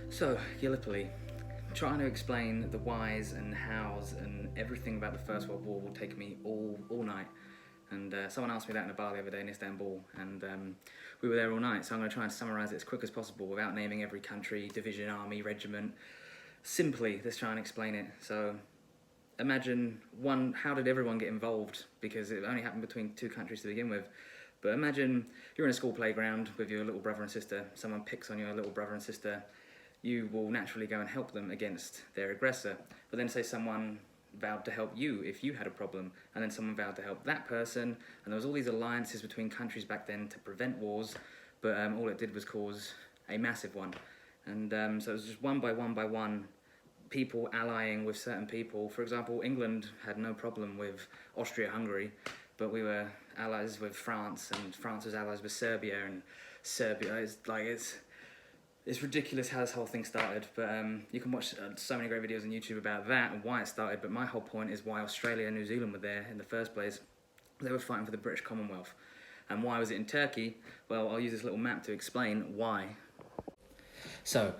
So, Gallipoli, trying to explain the whys and hows and everything about the First World War will take me all night. And someone asked me that in a bar the other day in Istanbul, and we were there all night, so I'm going to try and summarise it as quick as possible without naming every country, division, army, regiment. Simply, let's try and explain it. So, imagine, one, how did everyone get involved? Because it only happened between two countries to begin with. But imagine you're in a school playground with your little brother and sister, someone picks on your little brother and sister, you will naturally go and help them against their aggressor. But then say someone vowed to help you if you had a problem, and then someone vowed to help that person, and there was all these alliances between countries back then to prevent wars, but all it did was cause a massive one. And so it was just one by one, people allying with certain people. For example, England had no problem with Austria-Hungary, but we were allies with France, and France was allies with Serbia, and Serbia, it's ridiculous how this whole thing started, but you can watch so many great videos on YouTube about that and why it started, but my whole point is why Australia and New Zealand were there in the first place. They were fighting for the British Commonwealth. And why was it in Turkey? Well, I'll use this little map to explain why. So,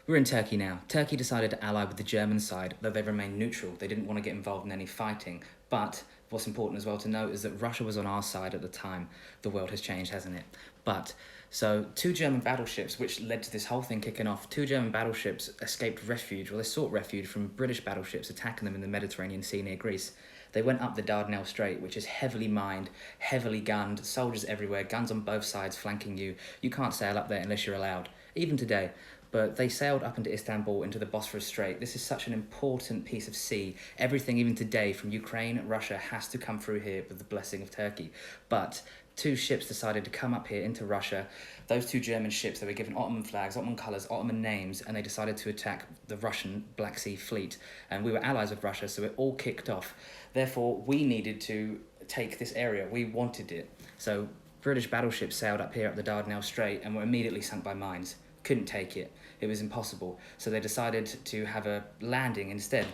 we're in Turkey now. Turkey decided to ally with the German side, though they remained neutral. They didn't want to get involved in any fighting. But what's important as well to note is that Russia was on our side at the time. The world has changed, hasn't it? But, so, two German battleships, which led to this whole thing kicking off, two German battleships escaped refuge, well, they sought refuge from British battleships attacking them in the Mediterranean Sea near Greece. They went up the Dardanelles Strait, which is heavily mined, heavily gunned, soldiers everywhere, guns on both sides flanking you. You can't sail up there unless you're allowed, even today. But they sailed up into Istanbul, into the Bosphorus Strait. This is such an important piece of sea. Everything, even today, from Ukraine, Russia, has to come through here with the blessing of Turkey. But two ships decided to come up here into Russia. Those two German ships, they were given Ottoman flags, Ottoman colours, Ottoman names, and they decided to attack the Russian Black Sea Fleet. And we were allies with Russia, so it all kicked off. Therefore, we needed to take this area. We wanted it. So British battleships sailed up here up the Dardanelles Strait and were immediately sunk by mines. Couldn't take it. It was impossible. So they decided to have a landing instead.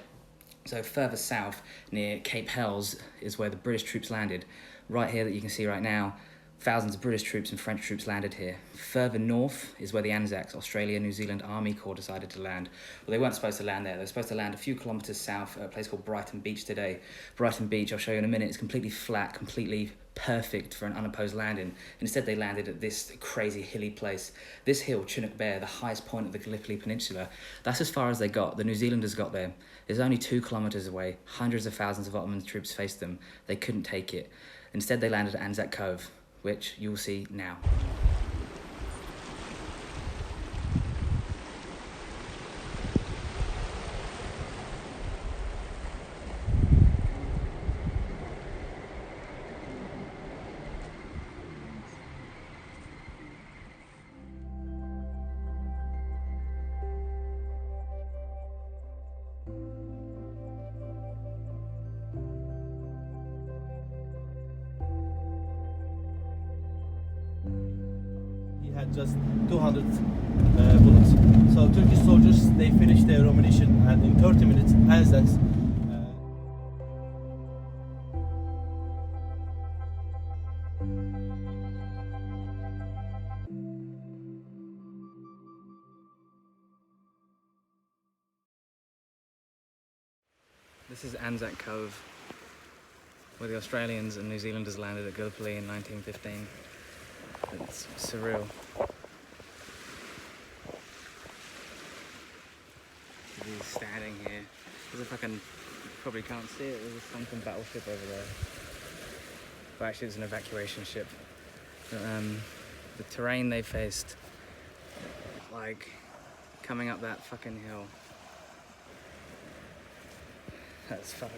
So further south, near Cape Helles, is where the British troops landed. Right here that you can see right now, thousands of British troops and French troops landed here. Further north is where the ANZAC, Australia New Zealand Army Corps, decided to land. Well, they weren't supposed to land there. They were supposed to land a few kilometres south at a place called Brighton Beach today. Brighton Beach, I'll show you in a minute, is completely flat, completely perfect for an unopposed landing. Instead, they landed at this crazy hilly place. This hill, Chunuk Bair, the highest point of the Gallipoli Peninsula, that's as far as they got. The New Zealanders got there. It's only 2 kilometres away. Hundreds of thousands of Ottoman troops faced them. They couldn't take it. Instead, they landed at Anzac Cove, which you'll see now. Had just 200 bullets. So Turkish soldiers, they finished their ammunition, and in 30 minutes, ANZACs This is Anzac Cove, where the Australians and New Zealanders landed at Gallipoli in 1915. It's surreal. He's standing here. There's a fucking, you probably can't see it, there's a sunken battleship over there. But actually it's an evacuation ship. But, the terrain they faced, like coming up that fucking hill. That's fucked.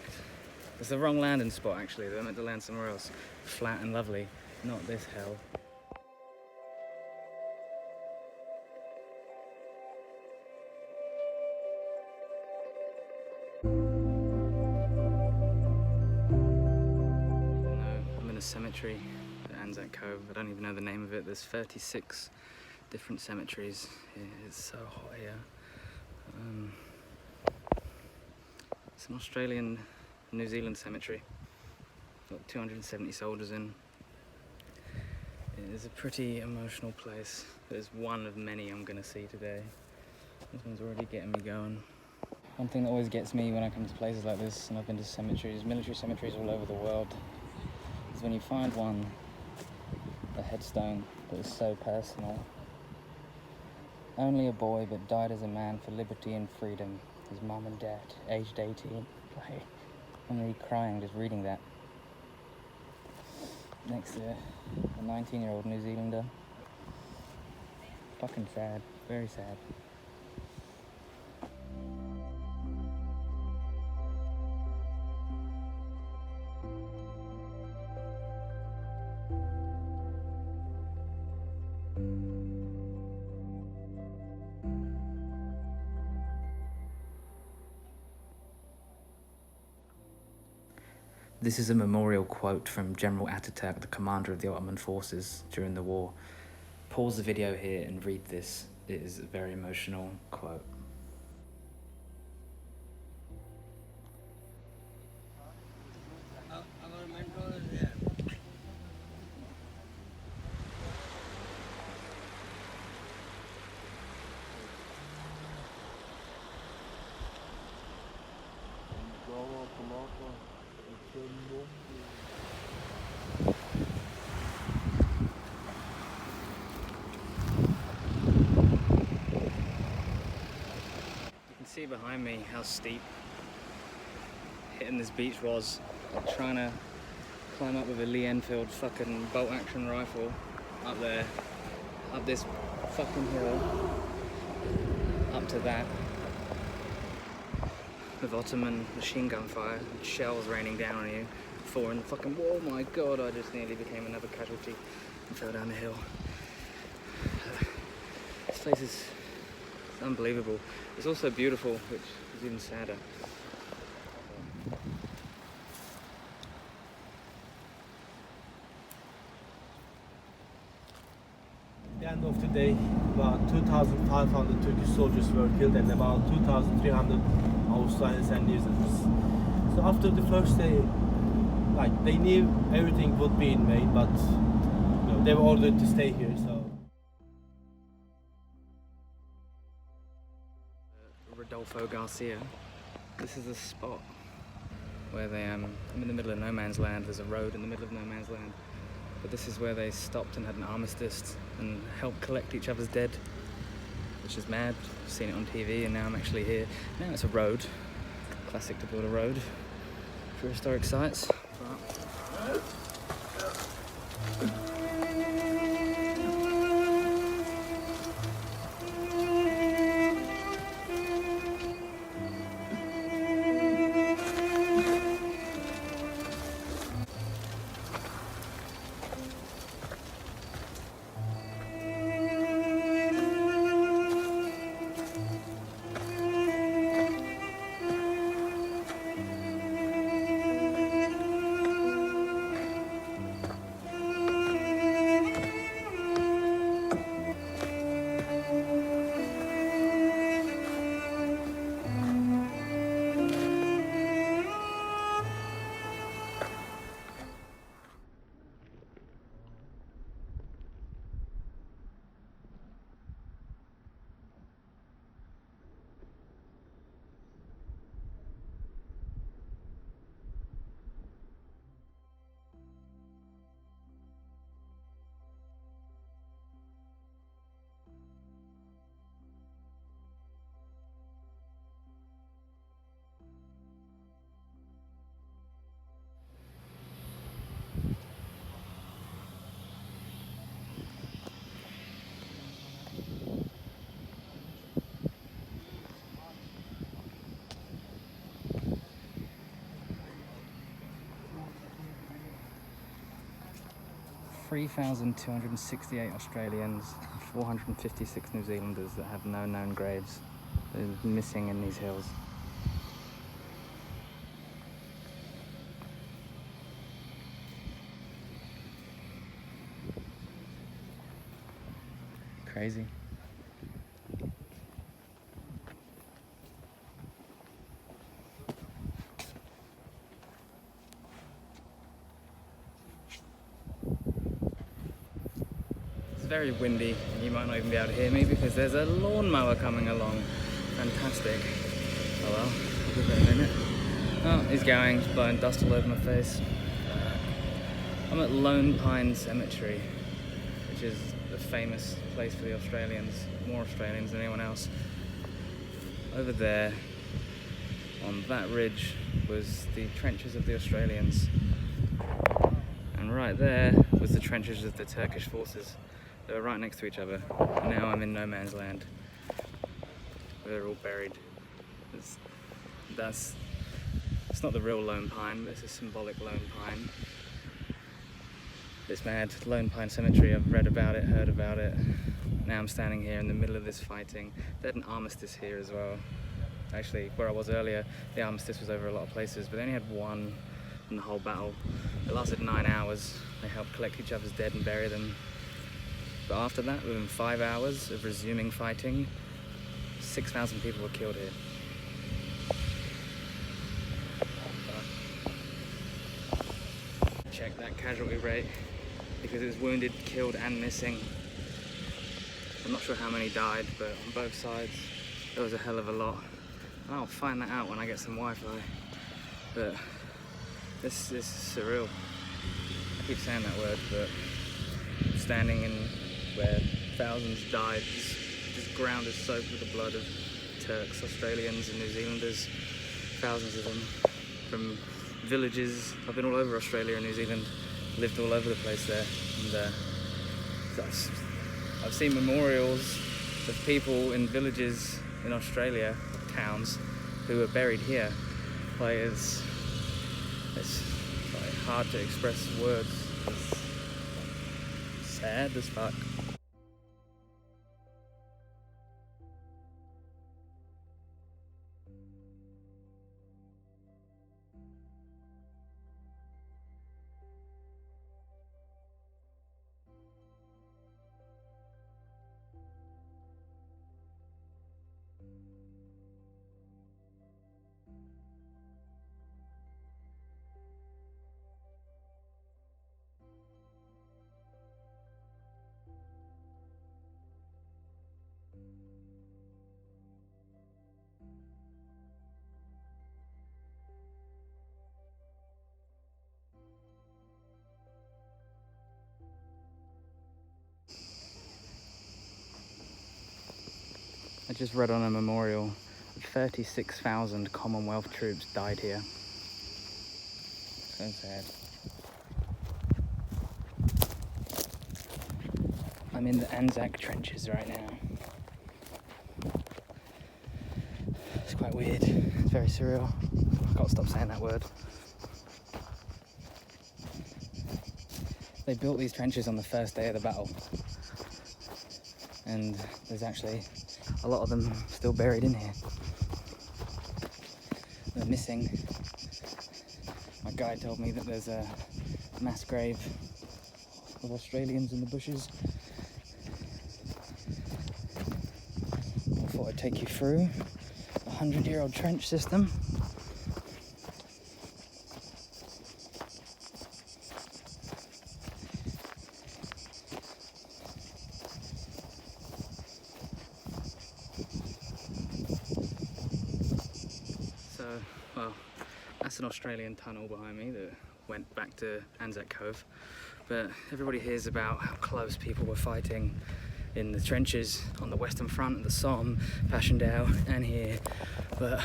It's the wrong landing spot actually, they're meant to land somewhere else. Flat and lovely, not this hell. A cemetery at Anzac Cove. I don't even know the name of it. There's 36 different cemeteries here. It's so hot here. It's an Australian New Zealand cemetery. Got 270 soldiers in. It is a pretty emotional place. It's one of many I'm going to see today. This one's already getting me going. One thing that always gets me when I come to places like this, and I've been to cemeteries, military cemeteries all over the world, is when you find one, a headstone that is so personal. Only a boy, but died as a man for liberty and freedom. His mum and dad, aged 18. Like, I'm really crying just reading that. Next to a 19-year-old New Zealander. Fucking sad, very sad. This is a memorial quote from General Ataturk, the commander of the Ottoman forces during the war. Pause the video here and read this. It is a very emotional quote. See behind me how steep hitting this beach was. Like trying to climb up with a Lee Enfield fucking bolt action rifle up there, up this fucking hill, up to that, with Ottoman machine gun fire, shells raining down on you, four in the fucking wall. My god, I just nearly became another casualty and fell down the hill. This place is unbelievable. It's also beautiful, which is even sadder. At the end of the day, about 2,500 Turkish soldiers were killed and about 2,300 Australians and New Zealanders. So after the first day, like they knew everything would be in vain, but you know, they were ordered to stay here. So. Rodolfo Garcia. This is the spot where they I'm in the middle of no man's land. There's a road in the middle of no man's land, but this is where they stopped and had an armistice and helped collect each other's dead, which is mad. I've seen it on TV and now I'm actually here. Now it's a road. Classic to build a road for historic sites. But 3,268 Australians, 456 New Zealanders that have no known graves. They're missing in these hills. Crazy. very windy. You might not even be able to hear me because there's a lawnmower coming along. Fantastic. Oh well, I'll give it a minute. Oh, he's going, he's blowing dust all over my face. I'm at Lone Pine Cemetery, which is the famous place for the Australians, more Australians than anyone else. Over there, on that ridge, was the trenches of the Australians. And right there was the trenches of the Turkish forces. They were right next to each other. And now I'm in no man's land. They're all buried. It's not the real Lone Pine, but it's a symbolic Lone Pine. This mad Lone Pine Cemetery, I've read about it, heard about it. Now I'm standing here in the middle of this fighting. They had an armistice here as well. Actually, where I was earlier, the armistice was over a lot of places, but they only had one in the whole battle. It lasted 9 hours. They helped collect each other's dead and bury them. But after that, within 5 hours of resuming fighting, 6,000 people were killed here. Check that casualty rate, because it was wounded, killed and missing. I'm not sure how many died, but on both sides there was a hell of a lot. And I'll find that out when I get some Wi-Fi. But this is surreal. I keep saying that word, but standing in where thousands died, this ground is soaked with the blood of Turks, Australians and New Zealanders, thousands of them, from villages. I've been all over Australia and New Zealand, lived all over the place there, and I've seen memorials of people in villages in Australia, towns, who were buried here. Like it's like hard to express words. It's sad as fuck. I just read on a memorial that 36,000 Commonwealth troops died here. So sad. I'm in the Anzac trenches right now. It's quite weird. It's very surreal. I can't stop saying that word. They built these trenches on the first day of the battle. And there's actually a lot of them still buried in here. They're missing. My guide told me that there's a mass grave of Australians in the bushes. I thought I'd take you through a 100-year-old trench system. Well, that's an Australian tunnel behind me that went back to Anzac Cove, but everybody hears about how close people were fighting in the trenches on the Western Front, the Somme, Passchendaele and here, but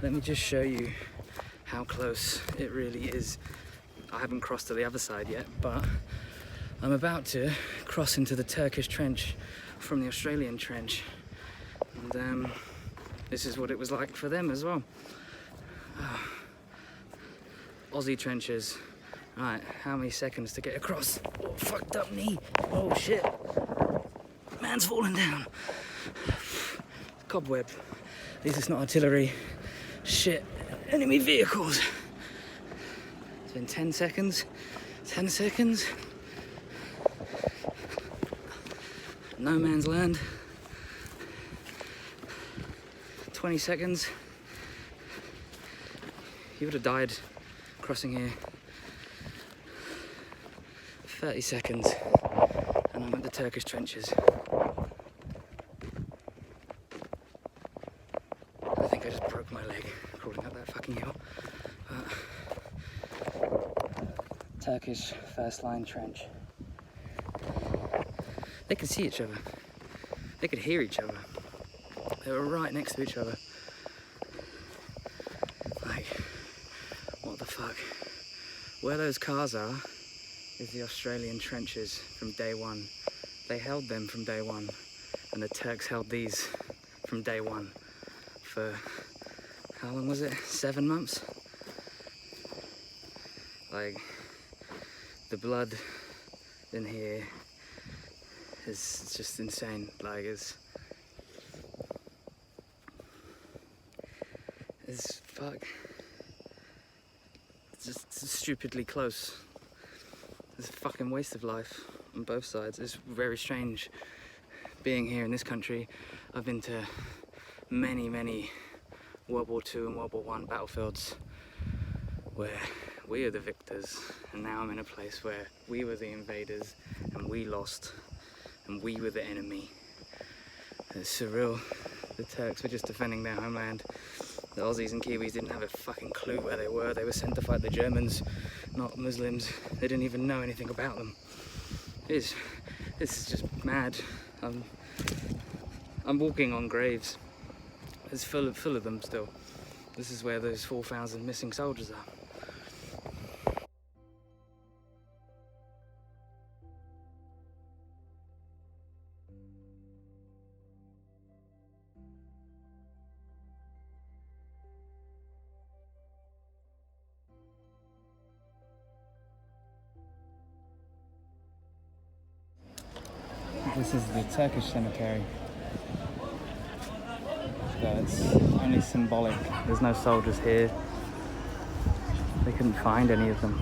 let me just show you how close it really is. I haven't crossed to the other side yet, but I'm about to cross into the Turkish trench from the Australian trench, and this is what it was like for them as well. Aussie trenches. Right, how many seconds to get across? Oh, fucked up knee. Oh shit. Man's falling down. Cobweb. This is not artillery. Shit. Enemy vehicles. It's been 10 seconds. 10 seconds. No man's land. 20 seconds. You would have died crossing here. 30 seconds. and I'm at the Turkish trenches. I think I just broke my leg crawling up that fucking hill. Turkish first line trench. They could see each other. They could hear each other. They were right next to each other. Like, what the fuck? Where those cars are is the Australian trenches from day one. They held them from day one, and the Turks held these from day one for, how long was it? 7 months? Like, the blood in here is just insane. Like, it's fuck. It's just stupidly close. It's a fucking waste of life on both sides. It's very strange being here in this country. I've been to many World War II and World War I battlefields where we are the victors, and now I'm in a place where we were the invaders and we lost and we were the enemy. It's surreal. The Turks were just defending their homeland. The Aussies and Kiwis didn't have a fucking clue where they were. They were sent to fight the Germans, not Muslims. They didn't even know anything about them. This is just mad. I'm walking on graves. It's full of them still. This is where those 4,000 missing soldiers are. This is the Turkish cemetery. So it's only symbolic. There's no soldiers here. They couldn't find any of them.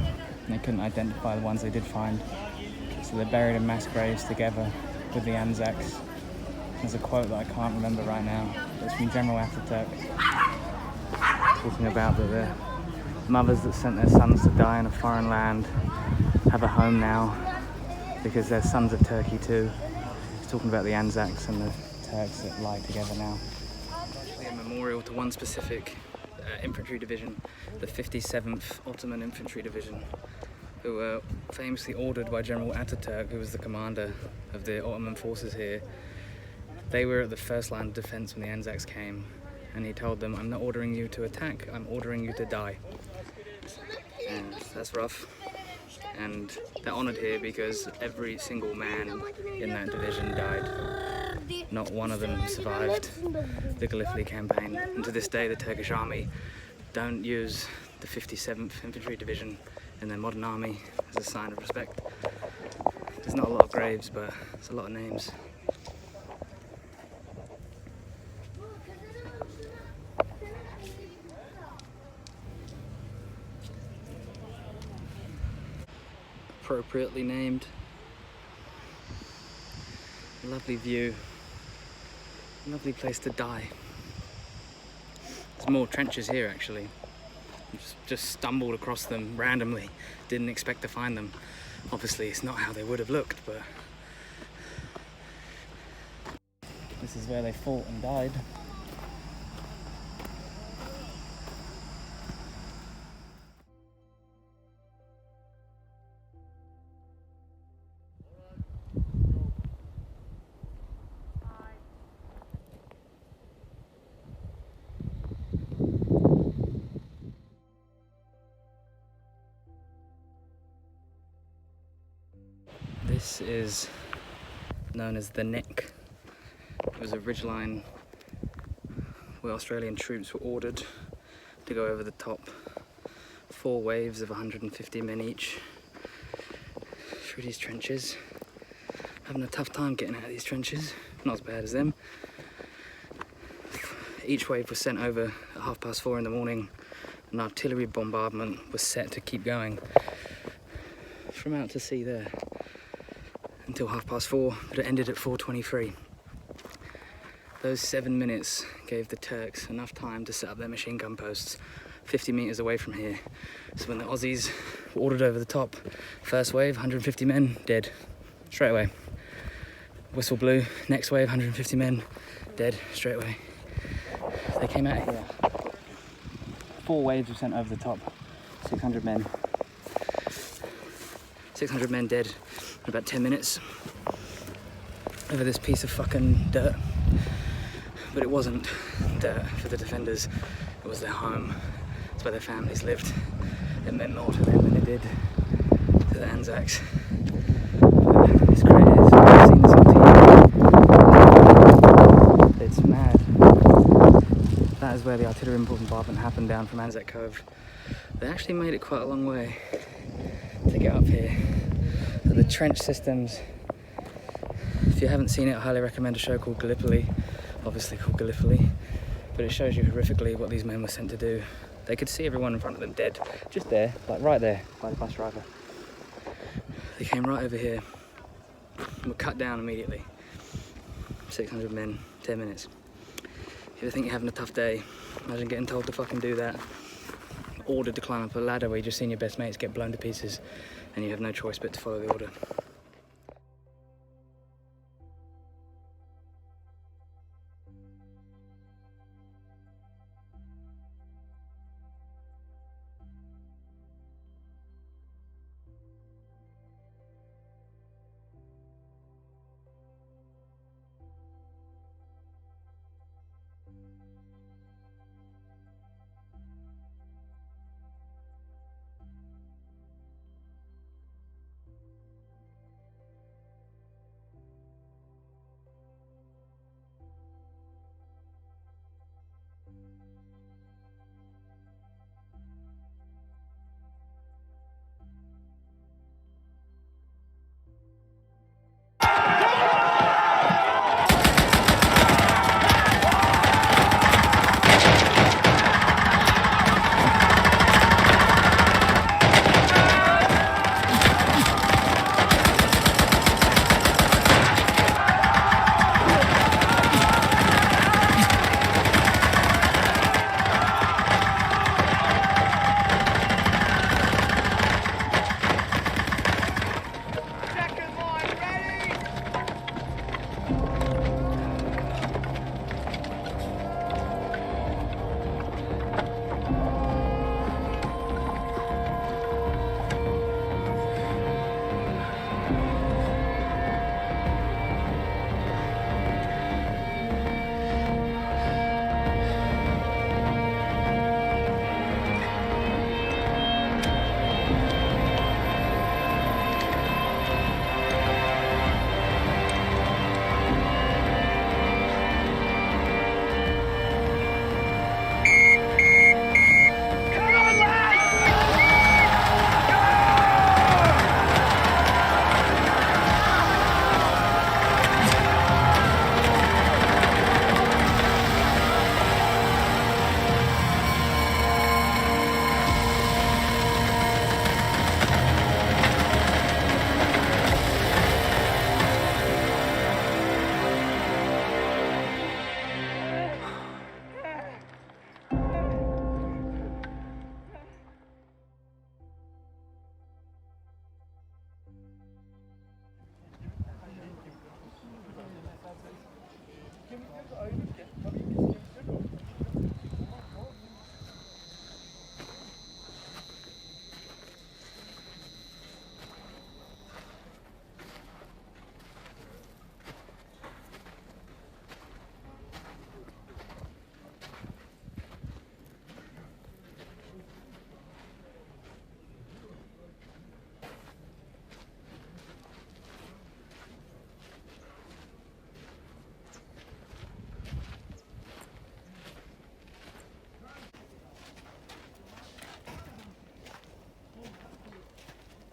They couldn't identify the ones they did find. So they're buried in mass graves together with the Anzacs. There's a quote that I can't remember right now. It's from General Ataturk, talking about that the mothers that sent their sons to die in a foreign land have a home now because they're sons of Turkey too. He's talking about the Anzacs and the Turks that lie together now. A memorial to one specific infantry division, the 57th Ottoman Infantry Division, who were famously ordered by General Ataturk, who was the commander of the Ottoman forces here. They were at the first line of defense when the Anzacs came, and he told them, "I'm not ordering you to attack, I'm ordering you to die." And that's rough. And they're honoured here because every single man in that division died. Not one of them survived the Gallipoli campaign. And to this day, the Turkish army don't use the 57th Infantry Division in their modern army as a sign of respect. There's not a lot of graves, but there's a lot of names. Appropriately named. Lovely view. Lovely place to die. There's more trenches here actually. Just stumbled across them randomly. Didn't expect to find them. Obviously it's not how they would have looked, but this is where they fought and died. This is known as the Neck. It was a ridgeline where Australian troops were ordered to go over the top. 4 waves of 150 men each through these trenches. Having a tough time getting out of these trenches, not as bad as them. Each wave was sent over at 4:30 in the morning. An artillery bombardment was set to keep going from out to sea there until 4:30, but it ended at 4:23. Those 7 minutes gave the Turks enough time to set up their machine gun posts 50 metres away from here. So when the Aussies were ordered over the top, first wave, 150 men, dead, straight away. Whistle blew, next wave, 150 men, dead straight away. They came out here. 4 waves were sent over the top, 600 men. 600 men dead in about 10 minutes over this piece of fucking dirt. But it wasn't dirt for the defenders, it was their home. It's where their families lived. It meant more to them than it did to the Anzacs. It's crazy. I've seen this on TV. It's mad. That is where the artillery bombardment happened down from Anzac Cove. They actually made it quite a long way to get up here. So the trench systems, if you haven't seen it, I highly recommend a show called Gallipoli, obviously called Gallipoli, but it shows you horrifically what these men were sent to do. They could see everyone in front of them dead, just there, like right there, by the bus driver. They came right over here and were cut down immediately. 600 men, 10 minutes. If you think you're having a tough day, imagine getting told to fucking do that. Ordered to climb up a ladder where you just seen your best mates get blown to pieces and you have no choice but to follow the order.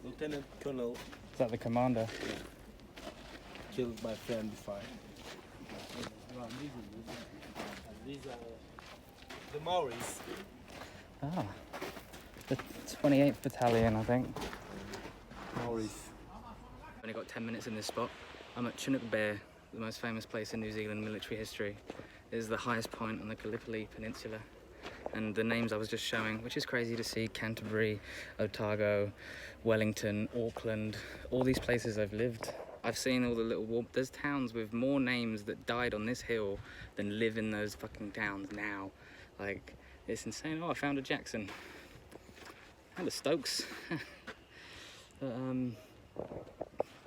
Lieutenant Colonel Is that the commander? killed by friendly fire. These are the Maoris. Ah, the 28th Battalion, I think. Maoris. Only got 10 minutes in this spot. I'm at Chunuk, Bair, the most famous place in New Zealand military history. It is the highest point on the Gallipoli Peninsula. And the names I was just showing, which is crazy to see, Canterbury, Otago, Wellington, Auckland, all these places I've lived I've seen all the little war. There's towns with more names that died on this hill than live in those fucking towns now. Like, it's insane. Oh, I found a Jackson. And a Stokes. But,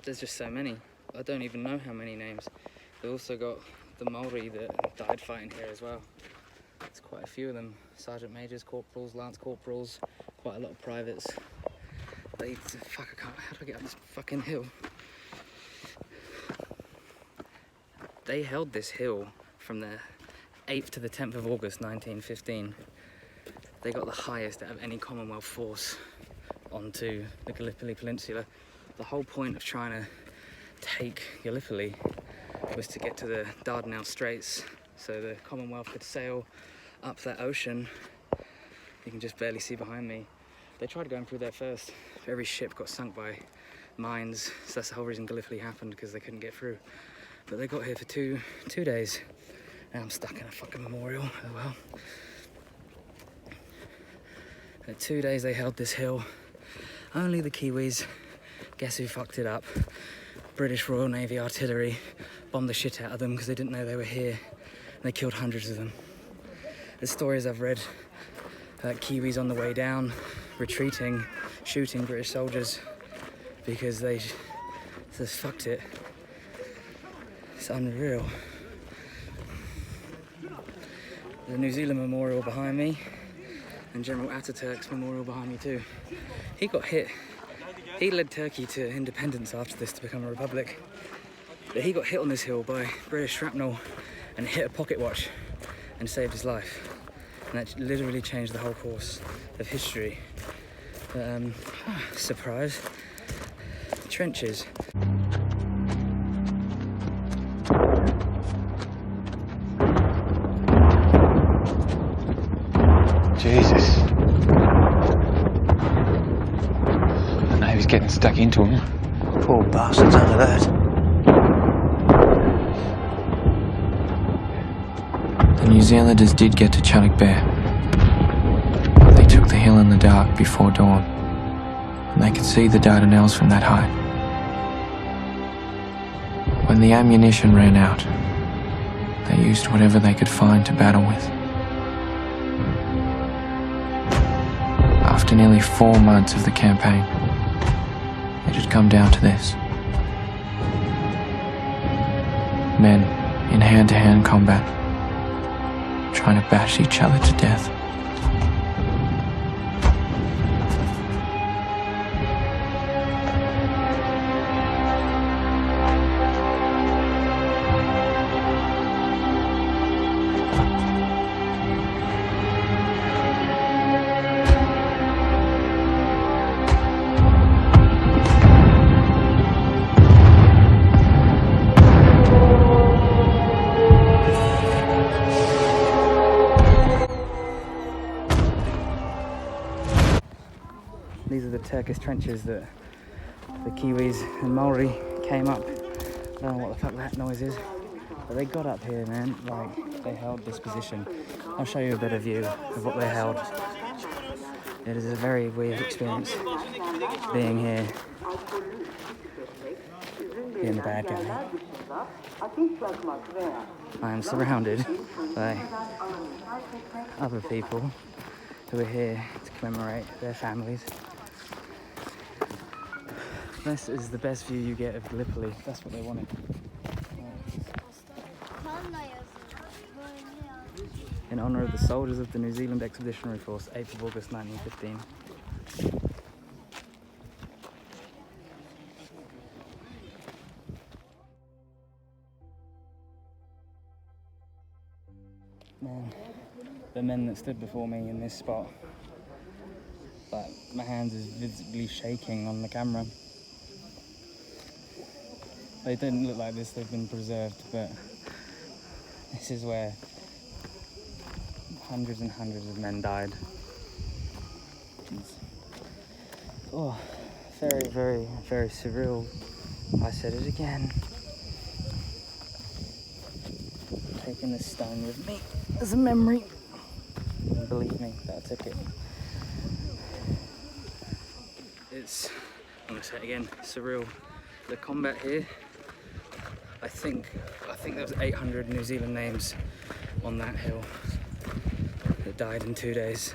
there's just so many. I don't even know how many names. They've also got the Maori that died fighting here as well. There's quite a few of them. Sergeant majors, corporals, lance corporals, quite a lot of privates. Fuck, I can't, how do I get up this fucking hill? They held this hill from the 8th to the 10th of August 1915. They got the highest out of any Commonwealth force onto the Gallipoli Peninsula. The whole point of trying to take Gallipoli was to get to the Dardanelles Straits so the Commonwealth could sail up that ocean. You can just barely see behind me. They tried going through there first. Every ship got sunk by mines, so that's the whole reason Gallipoli happened, because they couldn't get through. But they got here for two days, and I'm stuck in a fucking memorial. Oh well. In 2 days they held this hill. Only the Kiwis. Guess who fucked it up? British Royal Navy artillery bombed the shit out of them because they didn't know they were here. And they killed hundreds of them. The stories I've read, Kiwis on the way down, retreating, shooting British soldiers because they just fucked it. It's unreal. The New Zealand memorial behind me, and General Ataturk's memorial behind me too. He got hit. He led Turkey to independence after this to become a republic. But he got hit on this hill by British shrapnel and hit a pocket watch and saved his life. And that literally changed the whole course of history. Surprise. Trenches. Jesus. The Navy's getting stuck into him. Poor bastards under that. The New Zealanders did get to Chunuk Bair. They took the hill in the dark before dawn, and they could see the Dardanelles from that height. When the ammunition ran out, they used whatever they could find to battle with. After nearly 4 months of the campaign, it had come down to this. Men in hand-to-hand combat, trying to bash each other to death. These are the Turkish trenches that the Kiwis and Maori came up. I don't know what the fuck that noise is, but they got up here, man. Like, they held this position. I'll show you a better view of what they held. It is a very weird experience being here, being the bad guy. I am surrounded by other people who are here to commemorate their families. This is the best view you get of Gallipoli. That's what they wanted. In honour of the soldiers of the New Zealand Expeditionary Force, 8th of August 1915. Man, the men that stood before me in this spot, but my hands is visibly shaking on the camera. They didn't look like this, they've been preserved, but this is where hundreds and hundreds of men died. It's, very, very, very surreal. I said it again. Taking this stone with me as a memory. And believe me, that I took it. It's, I'm gonna say it again, surreal. The combat here I think there was 800 New Zealand names on that hill that died in 2 days.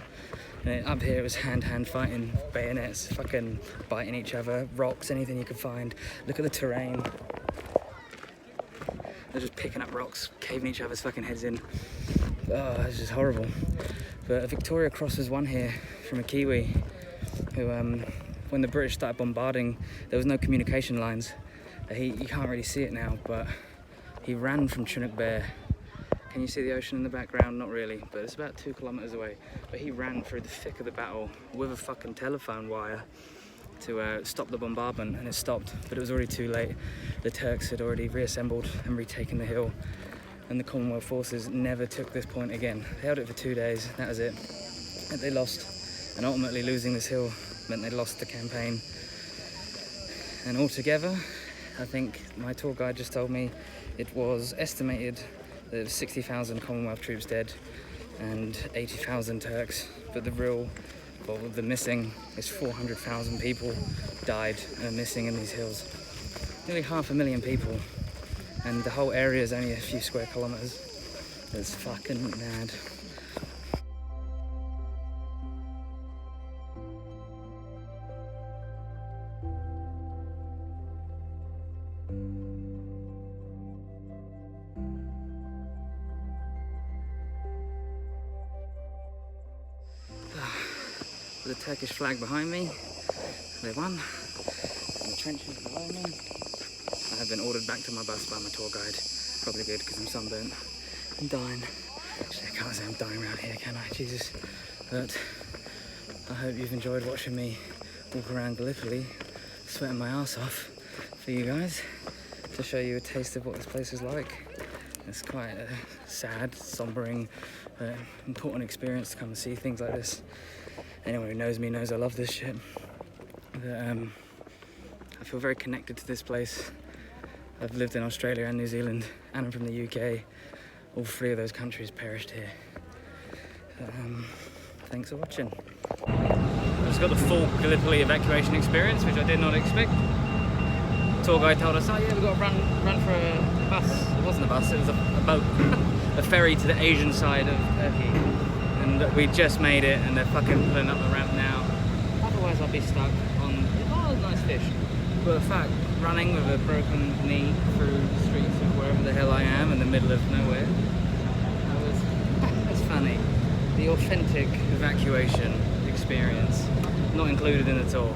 And up here it was hand fighting, bayonets, fucking biting each other, rocks, anything you could find. Look at the terrain. They're just picking up rocks, caving each other's fucking heads in. Oh, it's just horrible. But Victoria Cross was one here from a Kiwi who, when the British started bombarding, there was no communication lines. You can't really see it now, but he ran from Chunuk Bair. Can you see the ocean in the background? Not really, but it's about 2 kilometers away. But he ran through the thick of the battle with a fucking telephone wire to stop the bombardment, and it stopped, but it was already too late. The Turks had already reassembled and retaken the hill, and the Commonwealth forces never took this point again. They held it for 2 days, that was it. And they lost, and ultimately losing this hill meant they lost the campaign. And altogether, I think my tour guide just told me it was estimated that there was 60,000 Commonwealth troops dead and 80,000 Turks, but the missing is 400,000 people died and are missing in these hills. Nearly 500,000 people, and the whole area is only a few square kilometers. It's fucking mad. The Turkish flag behind me, they won, and the trenches below me. I have been ordered back to my bus by my tour guide, probably good because I'm sunburnt and dying. Actually, I can't say I'm dying around here, can I? Jesus. But I hope you've enjoyed watching me walk around Gallipoli, sweating my ass off for you guys, to show you a taste of what this place is like. It's quite a sad, sombering, important experience to come and see things like this. Anyone who knows me knows I love this shit. But, I feel very connected to this place. I've lived in Australia and New Zealand, and I'm from the UK. All 3 of those countries perished here. Thanks for watching. I just got the full Gallipoli evacuation experience, which I did not expect. The tour guide told us, oh yeah, we've got to run for a bus. It wasn't a bus, it was a boat. A ferry to the Asian side of Turkey. And we just made it, and they're fucking pulling up the ramp now. Otherwise I'll be stuck on, oh, nice fish. But in fact, running with a broken knee through the streets of wherever the hell I am in the middle of nowhere, that's funny. The authentic evacuation experience, not included in the tour.